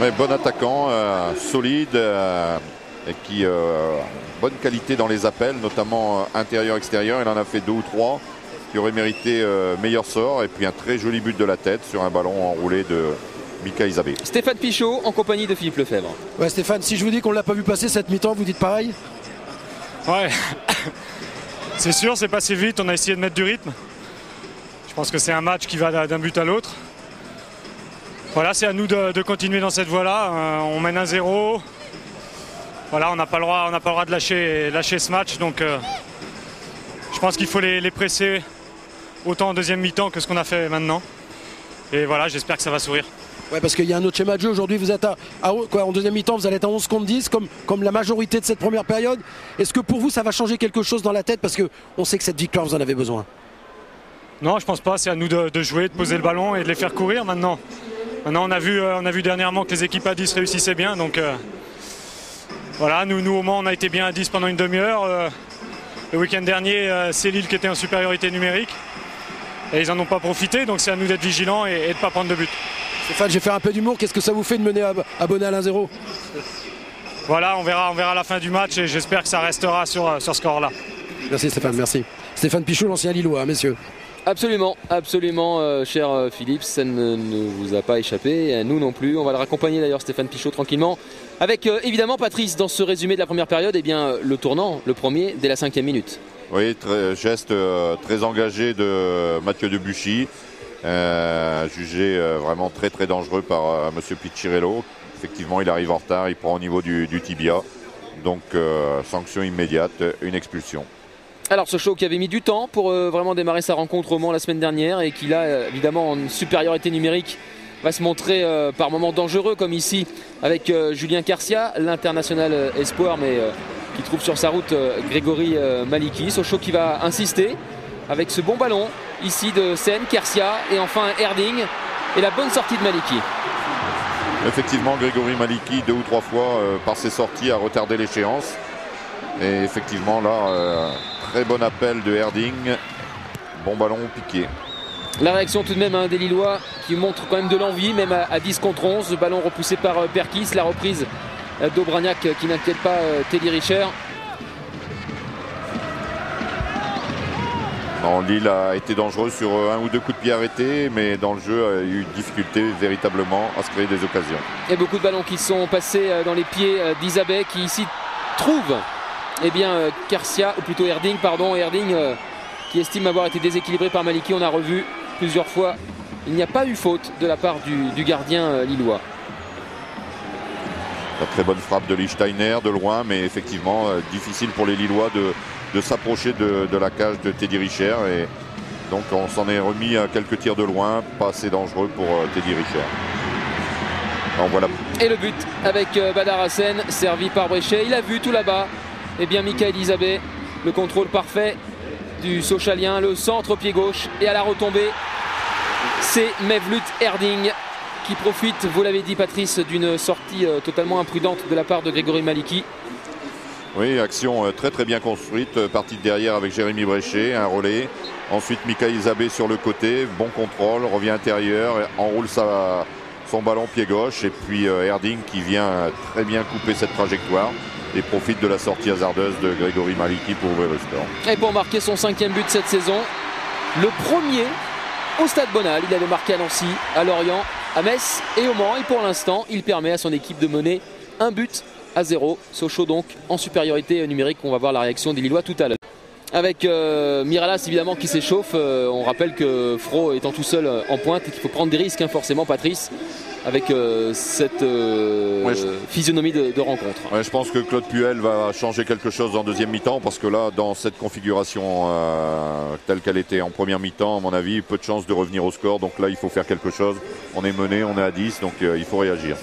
Ouais, bon attaquant, solide, et qui bonne qualité dans les appels, notamment intérieur-extérieur. Il en a fait 2 ou 3 qui auraient mérité meilleur sort. Et puis un très joli but de la tête sur un ballon enroulé de Mika Isabé. Stéphane Pichot en compagnie de Philippe Lefebvre. Ouais, Stéphane, si je vous dis qu'on ne l'a pas vu passer cette mi-temps, vous dites pareil? Ouais, c'est sûr, c'est passé vite, on a essayé de mettre du rythme. Je pense que c'est un match qui va d'un but à l'autre. Voilà, c'est à nous de continuer dans cette voie-là. On mène 1-0. Voilà, on n'a pas le droit de lâcher ce match. Donc je pense qu'il faut les presser autant en deuxième mi-temps que ce qu'on a fait maintenant. Et voilà, j'espère que ça va sourire. Ouais, parce qu'il y a un autre schéma de jeu. Aujourd'hui, vous êtes en deuxième mi-temps, vous allez être à 11 contre 10, comme la majorité de cette première période. Est-ce que pour vous, ça va changer quelque chose dans la tête? Parce qu'on sait que cette victoire, vous en avez besoin. Non, je pense pas. C'est à nous de jouer, de poser le ballon et de les faire courir maintenant. Maintenant, on a vu dernièrement que les équipes à 10 réussissaient bien. Donc voilà, nous au Mans, on a été bien à 10 pendant une demi-heure. Le week-end dernier, c'est Lille qui était en supériorité numérique. Et ils n'en ont pas profité. Donc c'est à nous d'être vigilants et de ne pas prendre de but. Stéphane, je vais faire un peu d'humour. Qu'est-ce que ça vous fait de mener à Bonal 1-0? Voilà, on verra la fin du match et j'espère que ça restera sur ce score-là. Merci Stéphane, merci. Stéphane Pichot, l'ancien Lillois, messieurs. Absolument, absolument, cher Philippe, ça ne vous a pas échappé, nous non plus. On va le raccompagner d'ailleurs, Stéphane Pichot, tranquillement. Avec évidemment, Patrice, dans ce résumé de la première période, eh bien, le tournant, le premier, dès la 5e minute. Oui, geste très engagé de Mathieu Debuchy, jugé vraiment très très dangereux par Monsieur Pichirello. Effectivement, il arrive en retard, il prend au niveau du tibia. Donc, sanction immédiate, une expulsion. Alors Sochaux qui avait mis du temps pour vraiment démarrer sa rencontre au Mans la semaine dernière et qui là évidemment en supériorité numérique va se montrer par moments dangereux comme ici avec Julien Carcia, l'international espoir mais qui trouve sur sa route Grégory Maliki. Sochaux qui va insister avec ce bon ballon ici de Sen, Carcia et enfin Erding et la bonne sortie de Maliki. Effectivement, Grégory Maliki 2 ou 3 fois par ses sorties a retardé l'échéance. Et effectivement là, très bon appel de Erding, bon ballon piqué. La réaction tout de même des Lillois qui montre quand même de l'envie, même à 10 contre 11. Le ballon repoussé par Perkis, la reprise d'Aubragnac qui n'inquiète pas Teddy Richer. Non, Lille a été dangereux sur 1 ou 2 coups de pied arrêtés, mais dans le jeu a eu difficulté véritablement à se créer des occasions. Et beaucoup de ballons qui sont passés dans les pieds d'Isabé qui ici trouve Carcia, ou plutôt Erding, pardon, Erding qui estime avoir été déséquilibré par Maliki. On a revu plusieurs fois, il n'y a pas eu faute de la part du gardien lillois. La très bonne frappe de Lichtsteiner de loin, mais effectivement difficile pour les Lillois de s'approcher de la cage de Teddy Richer. Et donc on s'en est remis à quelques tirs de loin, pas assez dangereux pour Teddy Richer. Voilà. Et le but avec Badar Hassen, servi par Bréchet. Il a vu tout là-bas. Et bien Michael Isabé, le contrôle parfait du Sochalien, le centre au pied gauche et à la retombée, c'est Mevlut Erding qui profite, vous l'avez dit Patrice, d'une sortie totalement imprudente de la part de Grégory Maliki. Oui, action très très bien construite, partie de derrière avec Jérémy Bréchet, un relais. Ensuite Michael Isabé sur le côté, bon contrôle, revient intérieur, enroule son ballon pied gauche et puis Erding qui vient très bien couper cette trajectoire et profite de la sortie hasardeuse de Grégory Maliki pour ouvrir le score. Et pour marquer son 5e but cette saison, le premier au Stade Bonal. Il avait marqué à Nancy, à Lorient, à Metz et au Mans. Et pour l'instant, il permet à son équipe de mener 1-0. Sochaux donc en supériorité numérique. On va voir la réaction des Lillois tout à l'heure. Avec Miralas évidemment qui s'échauffe. On rappelle que Fro étant tout seul en pointe et qu'il faut prendre des risques forcément Patrice avec cette physionomie de rencontre. Ouais, je pense que Claude Puel va changer quelque chose en deuxième mi-temps parce que là dans cette configuration telle qu'elle était en première mi-temps, à mon avis peu de chances de revenir au score, donc là il faut faire quelque chose. On est mené, on est à 10, donc il faut réagir.